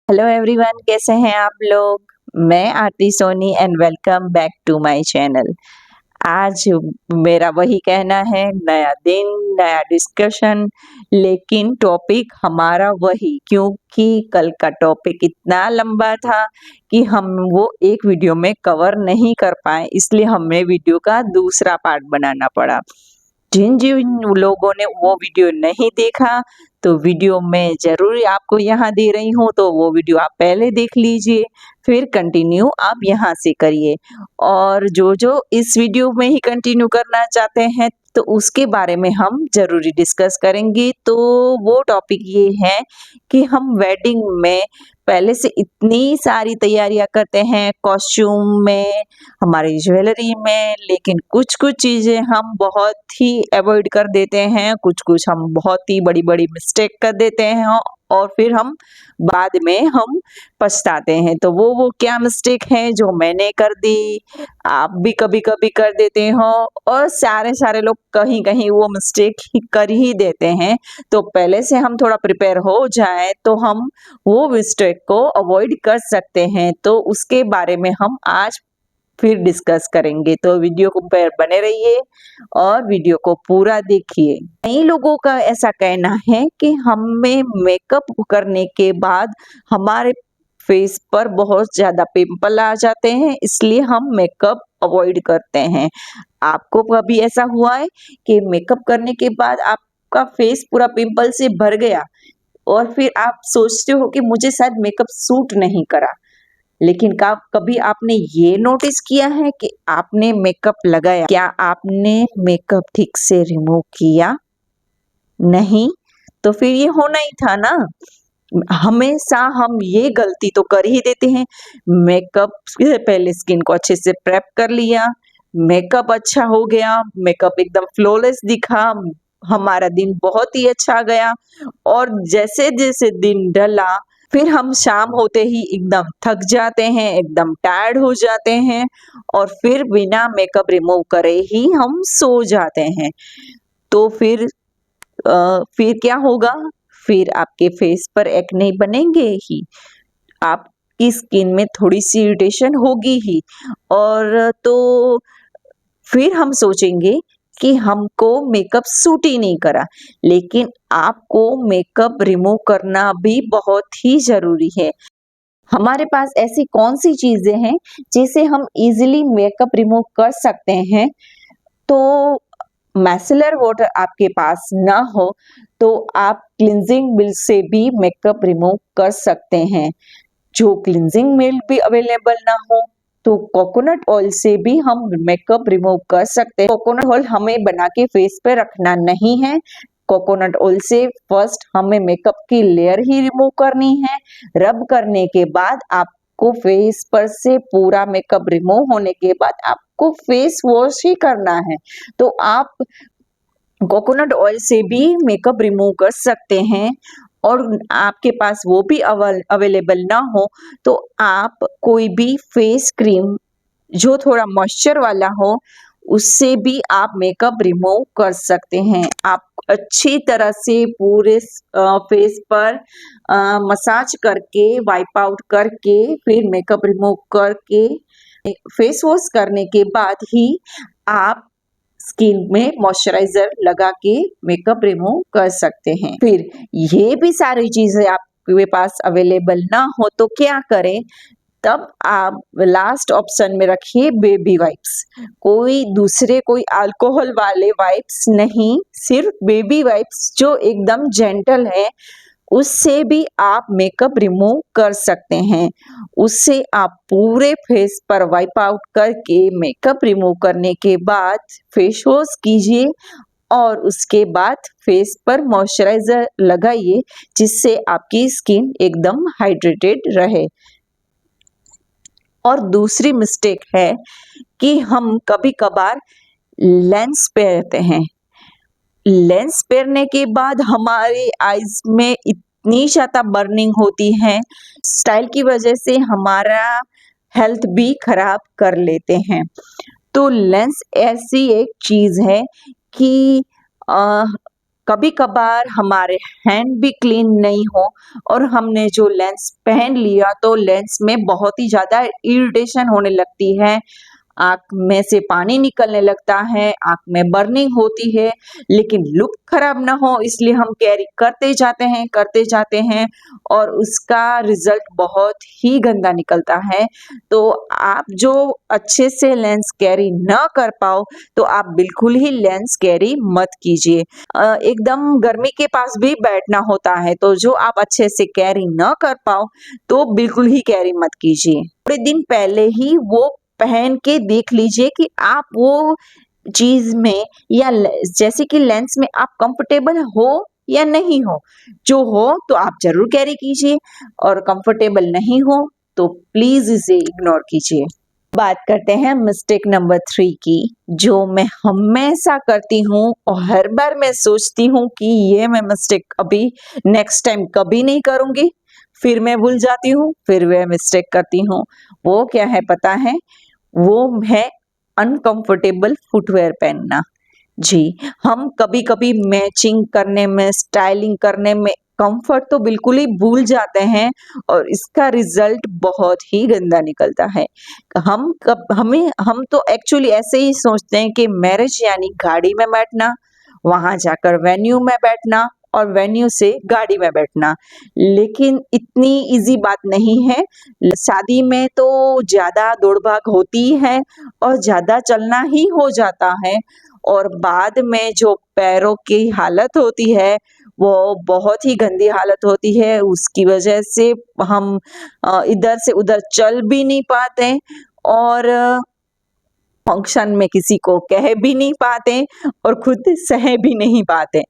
Hello everyone, कैसे हैं आप लोग। मैं Aarti Soni and welcome back to my channel. आज मेरा वही कहना है, नया दिन नया डिस्कशन, लेकिन टॉपिक हमारा वही, क्योंकि कल का टॉपिक इतना लंबा था कि हम वो एक वीडियो में कवर नहीं कर पाए, इसलिए हमें वीडियो का दूसरा पार्ट बनाना पड़ा। जिन जिन लोगों ने वो वीडियो नहीं देखा, तो वीडियो मैं ज़रूर आपको यहाँ दे रही हूँ, तो वो वीडियो आप पहले देख लीजिए, फिर कंटिन्यू आप यहाँ से करिए। और जो इस वीडियो में ही कंटिन्यू करना चाहते हैं, तो उसके बारे में हम ज़रूरी डिस्कस करेंगे। तो वो टॉपिक ये है कि हम वेडिंग में पहले से इतनी सारी तैयारियाँ करते हैं, कॉस्ट्यूम में, हमारी ज्वेलरी में, लेकिन कुछ-कुछ चीज़ें हम बहुत ही अवॉइड कर देते हैं, कुछ-कुछ हम बहुत ही बड़ी-बड़ी मिस्टेक कर देते हैं और फिर हम बाद में हम पछताते हैं। तो वो क्या मिस्टेक है जो मैंने कर दी, आप भी कभी-कभी कर देते हो और सारे लोग कहीं-कहीं वो मिस्टेक ही कर ही देते हैं। तो पहले से हम थोड़ा प्रिपेयर हो जाएँ, तो हम वो मिस्टेक को अवॉइड कर सकते हैं। तो उसके बारे में हम आज फिर डिस्कस करेंगे, तो वीडियो को पर बने रहिए और वीडियो को पूरा देखिए। कई लोगों का ऐसा कहना है कि हमें मेकअप करने के बाद हमारे फेस पर बहुत ज़्यादा पिंपल आ जाते हैं, इसलिए हम मेकअप अवॉइड करते हैं। आपको कभी ऐसा हुआ है कि मेकअप करने के बाद आपका फेस पूरा पिंपल से भर गया और फिर आप सोचते हो कि मुझे शायद मेकअप सूट नहीं करा? लेकिन का कभी आपने ये नोटिस किया है कि आपने मेकअप लगाया, क्या आपने मेकअप ठीक से रिमूव किया? नहीं, तो फिर ये होना ही था ना। हमेशा हम ये गलती तो कर ही देते हैं, मेकअप से पहले स्किन को अच्छे से प्रेप कर लिया, मेकअप अच्छा हो गया, मेकअप एकदम फ्लॉलेस दिखा, हमारा दिन बहुत ही अच्छा गया और जैसे-जैसे दिन ढला, फिर हम शाम होते ही एकदम थक जाते हैं, एकदम टायर्ड हो जाते हैं और फिर बिना मेकअप रिमूव करे ही हम सो जाते हैं। तो फिर क्या होगा? फिर आपके फेस पर एक्ने बनेंगे ही, आपकी स्किन में थोड़ी-सी इरिटेशन होगी ही और तो फिर हम सोचेंगे कि हमको मेकअप सूट ही नहीं करा, लेकिन आपको मेकअप रिमूव करना भी बहुत ही ज़रूरी है। हमारे पास ऐसी कौन-सी चीज़ें हैं जिसे हम ईज़िली मेकअप रिमूव कर सकते हैं? तो मिसेलर वाटर आपके पास ना हो, तो आप क्लींजिंग मिल्क से भी मेकअप रिमूव कर सकते हैं। जो क्लींजिंग मिल्क भी अवेलेबल ना हो, तो कोकोनट ऑयल से भी हम मेकअप रिमूव कर सकते हैं। कोकोनट ऑयल हमें बना के फेस पे रखना नहीं है। कोकोनट ऑयल से फर्स्ट हमें मेकअप की लेयर ही रिमूव करनी है। रब करने के बाद आपको फेस पर से पूरा मेकअप रिमूव होने के बाद आपको फेस वॉश ही करना है। तो आप कोकोनट ऑयल से भी मेकअप रिमूव कर सकते हैं और आपके पास वो भी अवेलेबल ना हो, तो आप कोई भी फेस क्रीम जो थोड़ा मॉइस्चर वाला हो, उससे भी आप मेकअप रिमूव कर सकते हैं। आप अच्छी तरह से पूरे फेस पर मसाज करके, वाइप आउट करके, फिर मेकअप रिमूव करके, फेस वॉश करने के बाद ही आप स्किन में मॉइस्चराइज़र लगा के मेकअप रिमूव कर सकते हैं। फिर ये भी सारी चीज़ें आपके पास अवेलेबल ना हो, तो क्या करें? तब आप लास्ट ऑप्शन में रखिए बेबी वाइप्स। कोई अल्कोहल वाले वाइप्स नहीं, सिर्फ बेबी वाइप्स जो एकदम जेंटल है, उससे भी आप मेकअप रिमूव कर सकते हैं। उससे आप पूरे फेस पर वाइप आउट करके मेकअप रिमूव करने के बाद फेस वॉश कीजिए और उसके बाद फेस पर मॉइस्चराइज़र लगाइए, जिससे आपकी स्किन एकदम हाइड्रेटेड रहे। और दूसरी मिस्टेक है कि हम कभी-कभार लेंस पहनते हैं। लेंस पहनने के बाद हमारे आईज़ में इतनी ज़्यादा बर्निंग होती है, स्टाइल की वजह से हमारा हेल्थ भी खराब कर लेते हैं। तो लेंस ऐसी एक चीज़ है कि अ, कभी कभार हमारे हैंड भी क्लीन नहीं हो और हमने जो लेंस पहन लिया तो लेंस में बहुत ही ज़्यादा इरिटेशन होने लगती है, आँख में से पानी निकलने लगता है, आँख में बर्निंग होती है, लेकिन लुक खराब ना हो इसलिए हम कैरी करते जाते हैं और उसका रिज़ल्ट बहुत ही गंदा निकलता है। तो आप जो अच्छे से लेंस कैरी ना कर पाओ, तो आप बिल्कुल ही लेंस कैरी मत कीजिए। एकदम गर्मी के पास भी बैठना होता है, तो जो आप अच्छे से कैरी ना कर पाओ, तो बिल्कुल ही कैरी मत कीजिए। थोड़े दिन पहले ही वो पहन के देख लीजिए कि आप वो चीज़ में या जैसे कि लेंस में आप कंफर्टेबल हो या नहीं हो। जो हो तो आप ज़रूर कैरी कीजिए और कंफर्टेबल नहीं हो तो प्लीज़ इसे इग्नोर कीजिए। बात करते हैं मिस्टेक नंबर 3 की, जो मैं हमेशा करती हूँ और हर बार मैं सोचती हूँ कि ये मैं मिस्टेक अभी नेक्स्ट टाइम कभी नहीं करूँगी, फिर मैं भूल जाती हूँ, फिर वह मिस्टेक करती हूँ। वो क्या है पता है? वो है अनकंफर्टेबल फुटवियर पहनना। जी, हम कभी-कभी मैचिंग करने में, स्टाइलिंग करने में कंफर्ट तो बिल्कुल ही भूल जाते हैं और इसका रिज़ल्ट बहुत ही गंदा निकलता है। हम तो एक्चुअली ऐसे ही सोचते हैं कि मैरिज यानी गाड़ी में बैठना, वहाँ जाकर वेन्यू में बैठना और वेन्यू से गाड़ी में बैठना। लेकिन इतनी ईज़ी बात नहीं है। शादी में तो ज़्यादा दौड़-भाग होती है और ज़्यादा चलना ही हो जाता है और बाद में जो पैरों की हालत होती है, वो बहुत ही गंदी हालत होती है। उसकी वजह से हम इधर से उधर चल भी नहीं पाते और फंक्शन में किसी को कह भी नहीं पाते और खुद सह भी नहीं पाते।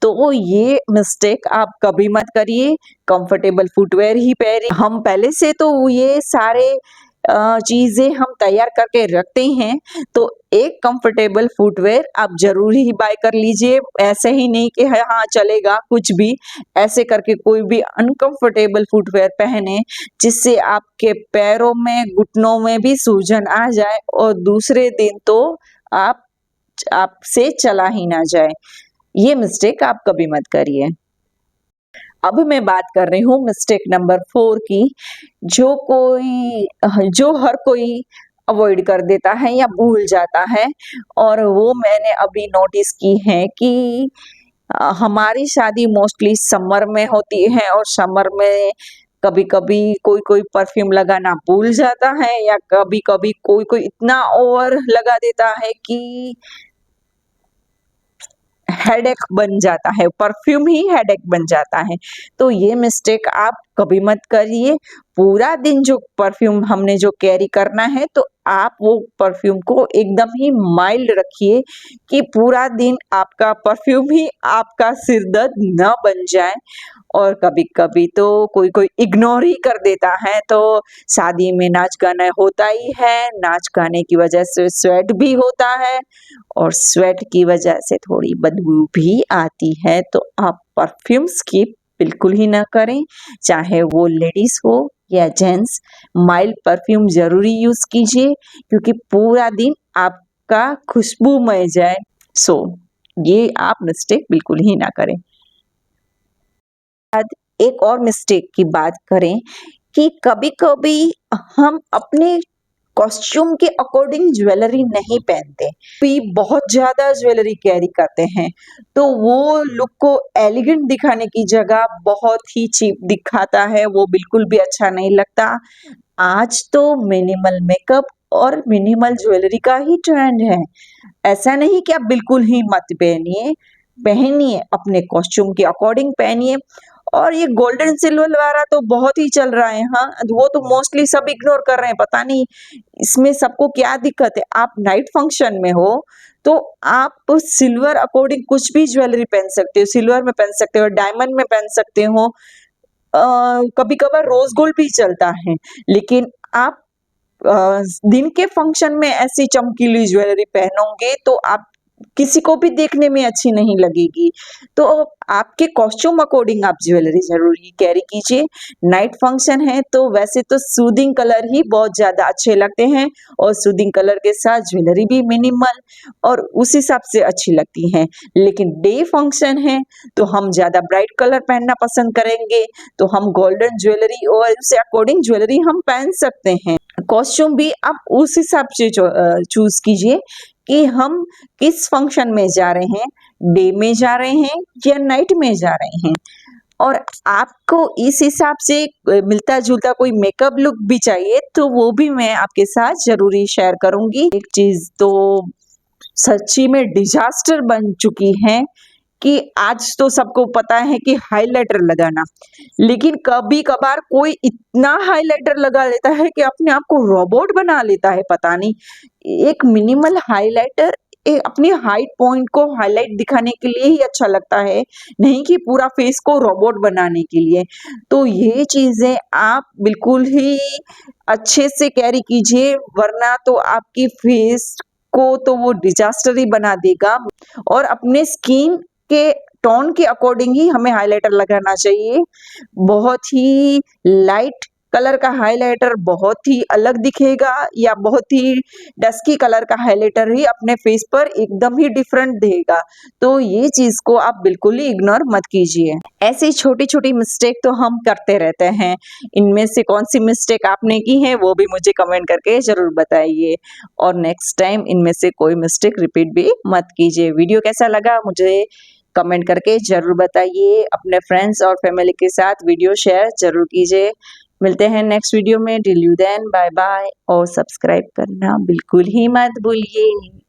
तो ये मिस्टेक आप कभी मत करिए, कंफर्टेबल फुटवियर ही पहनिए। हम पहले से तो ये सारे चीज़ें हम तैयार करके रखते हैं, तो एक कंफर्टेबल फुटवियर आप ज़रूर ही बाय कर लीजिए। ऐसे ही नहीं कि हाँ, चलेगा कुछ भी, ऐसे करके कोई भी अनकंफर्टेबल फुटवियर पहने जिससे आपके पैरों में, घुटनों में भी सूजन आ जाए और दूसरे दिन तो आप आपसे चला ही ना जाए। ये मिस्टेक आप कभी मत करिए। अब मैं बात कर रही हूँ मिस्टेक नंबर 4 की, जो हर कोई अवॉइड कर देता है या भूल जाता है और वो मैंने अभी नोटिस की है कि हमारी शादी मोस्टली समर में होती है और समर में कभी-कभी कोई-कोई परफ्यूम लगाना भूल जाता है या कभी-कभी कोई-कोई इतना ओवर लगा देता है कि हेडेक बन जाता है, परफ्यूम ही हेडेक बन जाता है। तो ये मिस्टेक आप कभी मत करिए। पूरा दिन जो परफ्यूम हमने जो कैरी करना है तो आप वो परफ्यूम को एकदम ही माइल्ड रखिए कि पूरा दिन आपका परफ्यूम ही आपका सिर दर्द ना बन जाए। और कभी-कभी तो कोई-कोई इग्नोर ही कर देता है, तो शादी में नाच-गाना होता ही है, नाच-गाने की वजह से स्वेट भी होता है और स्वेट की वजह से थोड़ी बदबू भी आती है, तो आप परफ्यूम स्किप बिल्कुल ही ना करें, चाहे वो लेडीज़ हो या जेंट्स, माइल्ड परफ्यूम ज़रूरी यूज़ कीजिए क्योंकि पूरा दिन आपका खुशबूमय जाए। सो ये आप मिस्टेक बिल्कुल ही ना करें। बाद एक और मिस्टेक की बात करें कि कभी-कभी हम अपने कॉस्ट्यूम के अकॉर्डिंग ज्वेलरी नहीं पहनते, भी बहुत ज़्यादा ज्वेलरी कैरी करते हैं, तो वो लुक को एलिगेंट दिखाने की जगह बहुत ही चीप दिखाता है, वो बिल्कुल भी अच्छा नहीं लगता। आज तो मिनिमल मेकअप और मिनिमल ज्वेलरी का ही ट्रेंड है। ऐसा नहीं कि आप बिल्कुल ही मत पहनिए, अपने कॉस्ट्यूम के अकॉर्डिंग पहनिए और ये गोल्डन सिल्वर वाला तो बहुत ही चल रहा है, हाँ, वो तो मोस्टली सब इग्नोर कर रहे हैं, पता नहीं इसमें सबको क्या दिक्कत है। आप नाइट फंक्शन में हो, तो आप सिल्वर अकॉर्डिंग कुछ भी ज्वेलरी पहन सकते हो, सिल्वर में पहन सकते हो, डायमंड में पहन सकते हो, कभी-कभार रोज़ गोल्ड भी चलता है, लेकिन आप अ, दिन के फंक्शन में ऐसी चमकीली ज्वेलरी पहनोगे तो आप किसी को भी देखने में अच्छी नहीं लगेगी। तो आपके कॉस्ट्यूम अकॉर्डिंग आप ज्वेलरी ज़रूर ही कैरी कीजिए। नाइट फंक्शन है तो वैसे तो सूदिंग कलर ही बहुत ज़्यादा अच्छे लगते हैं और सूदिंग कलर के साथ ज्वेलरी भी मिनिमल और उस हिसाब से अच्छी लगती हैं। लेकिन डे फंक्शन है तो हम ज़्यादा ब्राइट कलर पहनना पसंद करेंगे, तो हम गोल्डन ज्वेलरी और उससे अकॉर्डिंग ज्वेलरी हम पहन सकते हैं। कॉस्ट्यूम भी आप उस हिसाब से चूज़ कीजिए कि हम किस फंक्शन में जा रहे हैं, डे में जा रहे हैं या नाइट में जा रहे हैं। और आपको इस हिसाब से मिलता-जुलता कोई मेकअप लुक भी चाहिए तो वो भी मैं आपके साथ ज़रूर ही शेयर करूँगी। एक चीज़ तो सच्ची में डिज़ास्टर बन चुकी है कि आज तो सबको पता है कि हाइलाइटर लगाना, लेकिन कभी-कभार कोई इतना हाइलाइटर लगा लेता है कि अपने आप को रोबोट बना लेता है, पता नहीं। एक मिनिमल हाइलाइटर अपनी हाइट पॉइंट को हाइलाइट दिखाने के लिए ही अच्छा लगता है, नहीं कि पूरा फेस को रोबोट बनाने के लिए। तो ये चीज़ें आप बिल्कुल ही अच्छे से कैरी कीजिए, वरना तो आपकी फेस को तो वो डिज़ास्टर ही बना देगा। और अपने स्किन के टोन के अकॉर्डिंग ही हमें हाइलाइटर लगाना चाहिए। बहुत ही लाइट कलर का हाइलाइटर बहुत ही अलग दिखेगा या बहुत ही डस्की कलर का हाइलाइटर ही अपने फेस पर एकदम ही डिफरेंट देगा। तो ये चीज़ को आप बिल्कुल ही इग्नोर मत कीजिए। ऐसी छोटी-छोटी मिस्टेक तो हम करते रहते हैं। इनमें से कौन-सी मिस्टेक आपने की है वो भी मुझे कमेंट करके ज़रूर बताइए और नेक्स्ट टाइम इनमें से कोई मिस्टेक रिपीट भी मत कीजिए। वीडियो कैसा लगा मुझे कमेंट करके ज़रूर बताइए। अपने फ्रेंड्स और फैमिली के साथ वीडियो शेयर ज़रूर कीजिए। मिलते हैं नेक्स्ट वीडियो में। Till you then bye bye और सब्सक्राइब करना बिल्कुल ही मत भूलिए।